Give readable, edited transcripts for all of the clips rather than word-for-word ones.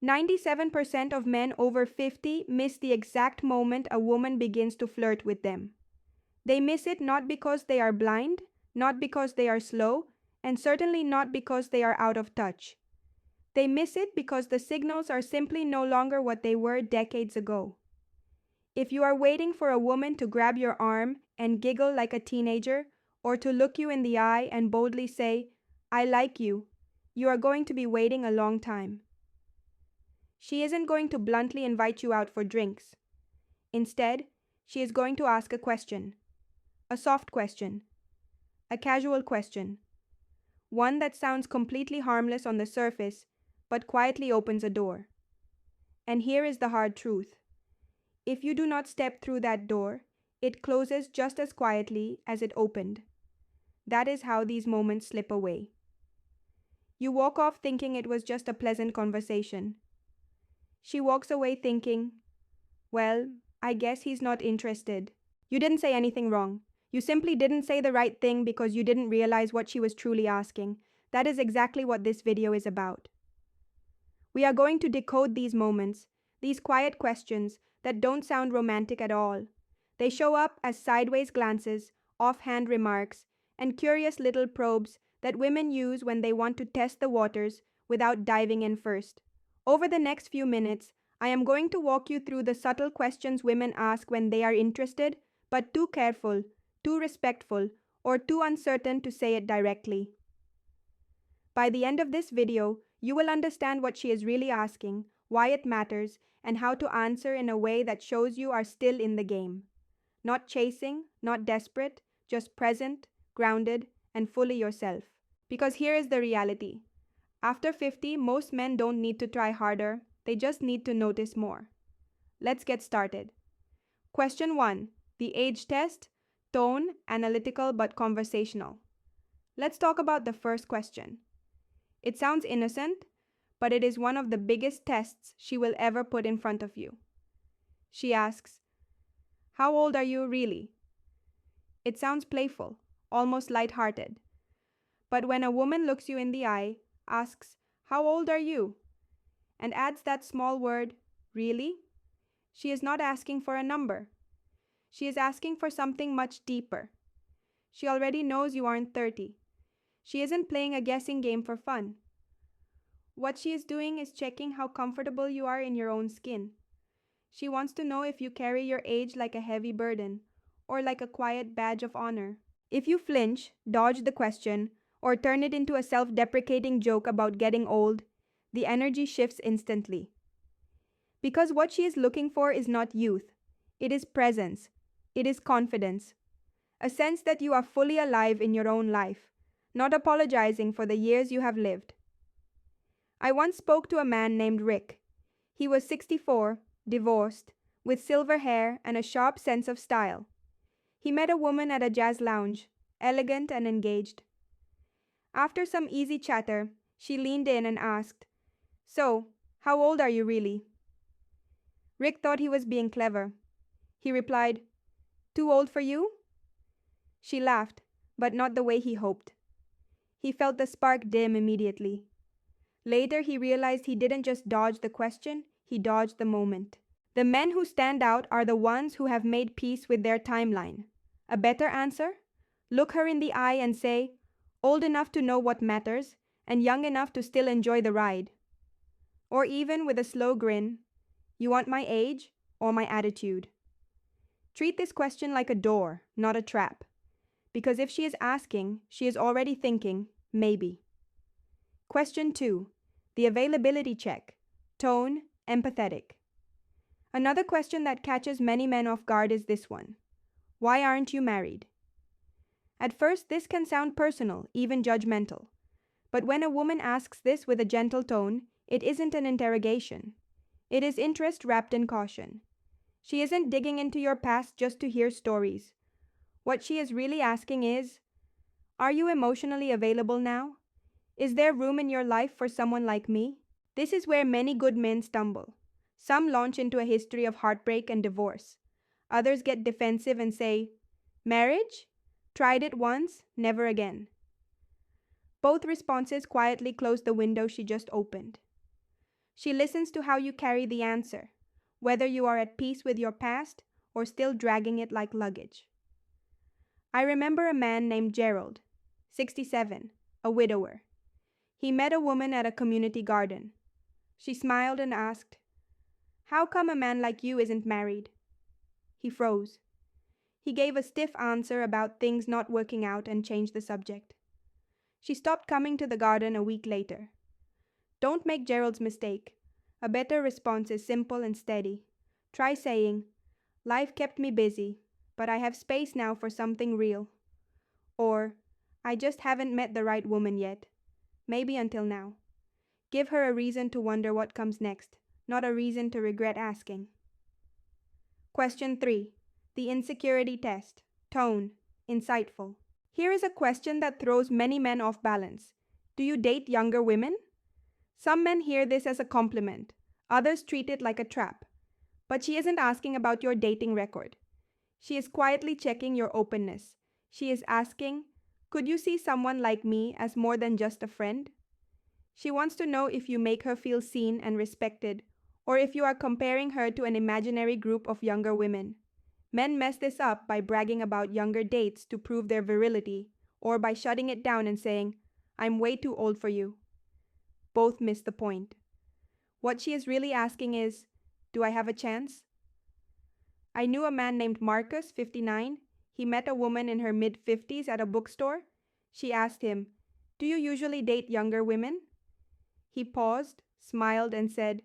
97% of men over 50 miss the exact moment a woman begins to flirt with them. They miss it not because they are blind, not because they are slow, and certainly not because they are out of touch. They miss it because the signals are simply no longer what they were decades ago. If you are waiting for a woman to grab your arm and giggle like a teenager, or to look you in the eye and boldly say, "I like you," you are going to be waiting a long time. She isn't going to bluntly invite you out for drinks. Instead, she is going to ask a question. A soft question. A casual question. One that sounds completely harmless on the surface, but quietly opens a door. And here is the hard truth. If you do not step through that door, it closes just as quietly as it opened. That is how these moments slip away. You walk off thinking it was just a pleasant conversation. She walks away thinking, well, I guess he's not interested. You didn't say anything wrong. You simply didn't say the right thing because you didn't realize what she was truly asking. That is exactly what this video is about. We are going to decode these moments, these quiet questions that don't sound romantic at all. They show up as sideways glances, offhand remarks, and curious little probes that women use when they want to test the waters without diving in first. Over the next few minutes, I am going to walk you through the subtle questions women ask when they are interested, but too careful, too respectful, or too uncertain to say it directly. By the end of this video, you will understand what she is really asking, why it matters, and how to answer in a way that shows you are still in the game. Not chasing, not desperate, just present, grounded, and fully yourself. Because here is the reality. After 50, most men don't need to try harder, they just need to notice more. Let's get started. Question 1. The age test, tone, analytical but conversational. Let's talk about the first question. It sounds innocent, but it is one of the biggest tests she will ever put in front of you. She asks, "How old are you really?" It sounds playful, almost lighthearted. But when a woman looks you in the eye, asks, "How old are you?" and adds that small word, "really?" she is not asking for a number. She is asking for something much deeper. She already knows you aren't 30. She isn't playing a guessing game for fun. What she is doing is checking how comfortable you are in your own skin. She wants to know if you carry your age like a heavy burden, or like a quiet badge of honor. If you flinch, dodge the question, or turn it into a self-deprecating joke about getting old, the energy shifts instantly. Because what she is looking for is not youth. It is presence. It is confidence. A sense that you are fully alive in your own life, not apologizing for the years you have lived. I once spoke to a man named Rick. He was 64, divorced, with silver hair and a sharp sense of style. He met a woman at a jazz lounge, elegant and engaged. After some easy chatter, she leaned in and asked, "So, how old are you really?" Rick thought he was being clever. He replied, "Too old for you?" She laughed, but not the way he hoped. He felt the spark dim immediately. Later, he realized he didn't just dodge the question, he dodged the moment. The men who stand out are the ones who have made peace with their timeline. A better answer? Look her in the eye and say, "Old enough to know what matters, and young enough to still enjoy the ride." Or even with a slow grin, "You want my age or my attitude?" Treat this question like a door, not a trap. Because if she is asking, she is already thinking, maybe. Question 2. The availability check. Tone, empathetic. Another question that catches many men off guard is this one. Why aren't you married? At first, this can sound personal, even judgmental. But when a woman asks this with a gentle tone, it isn't an interrogation. It is interest wrapped in caution. She isn't digging into your past just to hear stories. What she is really asking is, are you emotionally available now? Is there room in your life for someone like me? This is where many good men stumble. Some launch into a history of heartbreak and divorce. Others get defensive and say, "Marriage? Tried it once, never again." Both responses quietly close the window she just opened. She listens to how you carry the answer, whether you are at peace with your past or still dragging it like luggage. I remember a man named Gerald, 67, a widower. He met a woman at a community garden. She smiled and asked, "How come a man like you isn't married?" He froze. He gave a stiff answer about things not working out and changed the subject. She stopped coming to the garden a week later. Don't make Gerald's mistake. A better response is simple and steady. Try saying, "Life kept me busy, but I have space now for something real." Or, "I just haven't met the right woman yet. Maybe until now." Give her a reason to wonder what comes next, not a reason to regret asking. Question 3. The insecurity test. Tone. Insightful. Here is a question that throws many men off balance. Do you date younger women? Some men hear this as a compliment. Others treat it like a trap. But she isn't asking about your dating record. She is quietly checking your openness. She is asking, could you see someone like me as more than just a friend? She wants to know if you make her feel seen and respected, or if you are comparing her to an imaginary group of younger women. Men mess this up by bragging about younger dates to prove their virility, or by shutting it down and saying, "I'm way too old for you." Both miss the point. What she is really asking is, do I have a chance? I knew a man named Marcus, 59. He met a woman in her mid-50s at a bookstore. She asked him, "Do you usually date younger women?" He paused, smiled, and said,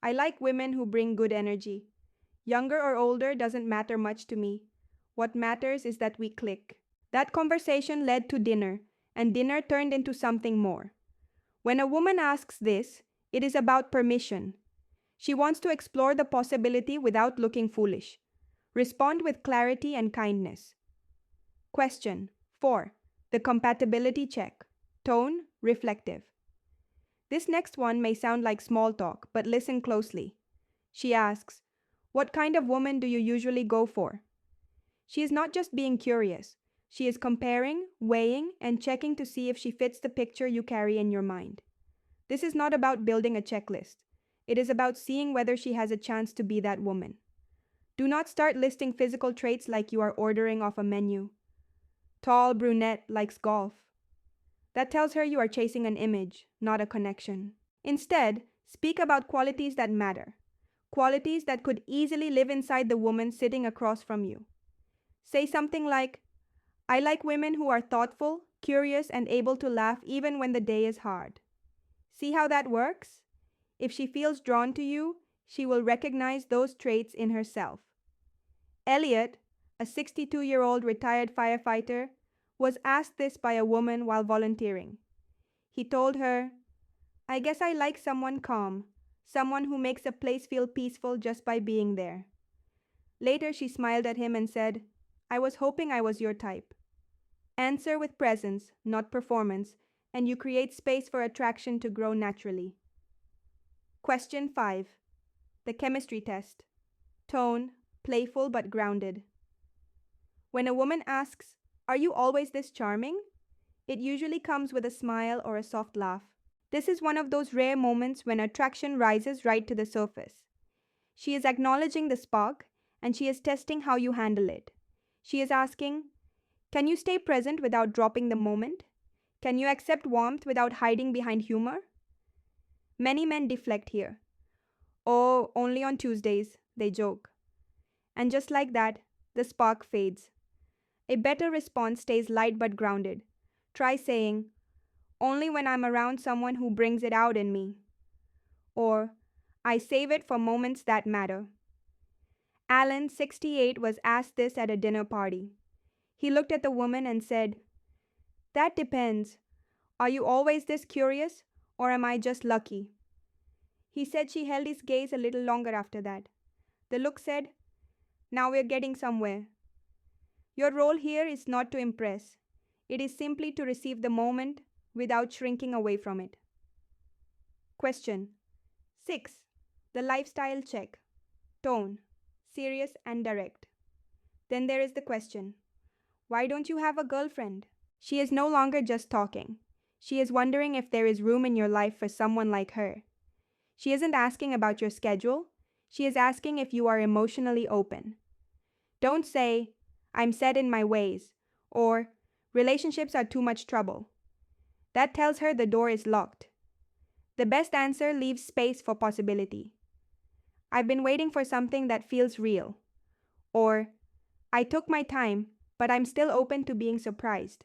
"I like women who bring good energy. Younger or older doesn't matter much to me. What matters is that we click." That conversation led to dinner, and dinner turned into something more. When a woman asks this, it is about permission. She wants to explore the possibility without looking foolish. Respond with clarity and kindness. Question 4. The compatibility check. Tone, reflective. This next one may sound like small talk, but listen closely. She asks, "What kind of woman do you usually go for?" She is not just being curious. She is comparing, weighing, and checking to see if she fits the picture you carry in your mind. This is not about building a checklist. It is about seeing whether she has a chance to be that woman. Do not start listing physical traits like you are ordering off a menu. Tall brunette, likes golf. That tells her you are chasing an image, not a connection. Instead, speak about qualities that matter. Qualities that could easily live inside the woman sitting across from you. Say something like, "I like women who are thoughtful, curious, and able to laugh even when the day is hard." See how that works? If she feels drawn to you, she will recognize those traits in herself. Elliot, a 62-year-old retired firefighter, was asked this by a woman while volunteering. He told her, "I guess I like someone calm, someone who makes a place feel peaceful just by being there." Later, she smiled at him and said, "I was hoping I was your type." Answer with presence, not performance, and you create space for attraction to grow naturally. Question 5. The chemistry test. Tone, playful but grounded. When a woman asks, "Are you always this charming?" it usually comes with a smile or a soft laugh. This is one of those rare moments when attraction rises right to the surface. She is acknowledging the spark, and she is testing how you handle it. She is asking, can you stay present without dropping the moment? Can you accept warmth without hiding behind humor? Many men deflect here. "Oh, only on Tuesdays," they joke. And just like that, the spark fades. A better response stays light but grounded. Try saying, "Only when I'm around someone who brings it out in me." Or, "I save it for moments that matter." Alan, 68, was asked this at a dinner party. He looked at the woman and said, "That depends. Are you always this curious, or am I just lucky?" He said she held his gaze a little longer after that. The look said, "Now we're getting somewhere. Your role here is not to impress. It is simply to receive the moment without shrinking away from it." Question 6. The lifestyle check. Tone, serious and direct. Then there is the question, why don't you have a girlfriend? She is no longer just talking. She is wondering if there is room in your life for someone like her. She isn't asking about your schedule. She is asking if you are emotionally open. Don't say, I'm set in my ways, or relationships are too much trouble. That tells her the door is locked. The best answer leaves space for possibility. I've been waiting for something that feels real. Or, I took my time, but I'm still open to being surprised.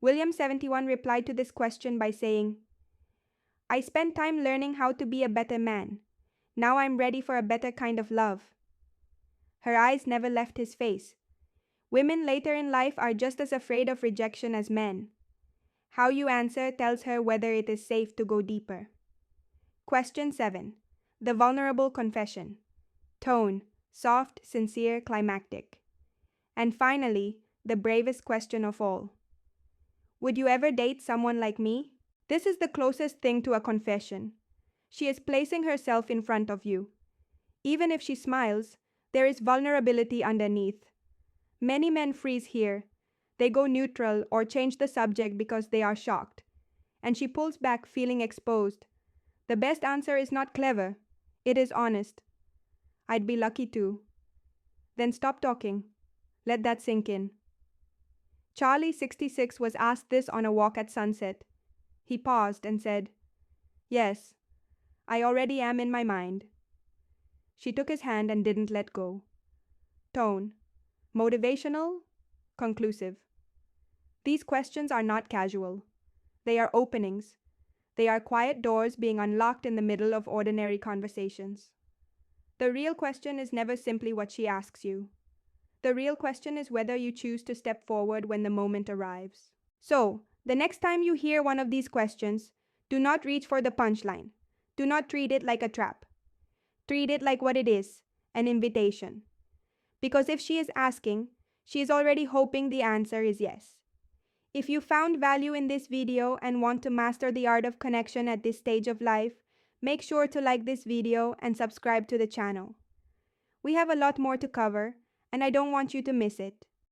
William 71 replied to this question by saying, I spent time learning how to be a better man. Now I'm ready for a better kind of love. Her eyes never left his face. Women later in life are just as afraid of rejection as men. How you answer tells her whether it is safe to go deeper. Question 7. The vulnerable confession. Tone, soft, sincere, climactic. And finally, the bravest question of all. Would you ever date someone like me? This is the closest thing to a confession. She is placing herself in front of you. Even if she smiles, there is vulnerability underneath. Many men freeze here. They go neutral or change the subject because they are shocked. And she pulls back feeling exposed. The best answer is not clever. It is honest. I'd be lucky too. Then stop talking. Let that sink in. Charlie, 66, was asked this on a walk at sunset. He paused and said, Yes, I already am in my mind. She took his hand and didn't let go. Tone. Motivational, conclusive. These questions are not casual. They are openings. They are quiet doors being unlocked in the middle of ordinary conversations. The real question is never simply what she asks you. The real question is whether you choose to step forward when the moment arrives. So, the next time you hear one of these questions, do not reach for the punchline. Do not treat it like a trap. Treat it like what it is, an invitation. Because if she is asking, she is already hoping the answer is yes. If you found value in this video and want to master the art of connection at this stage of life, make sure to like this video and subscribe to the channel. We have a lot more to cover, and I don't want you to miss it.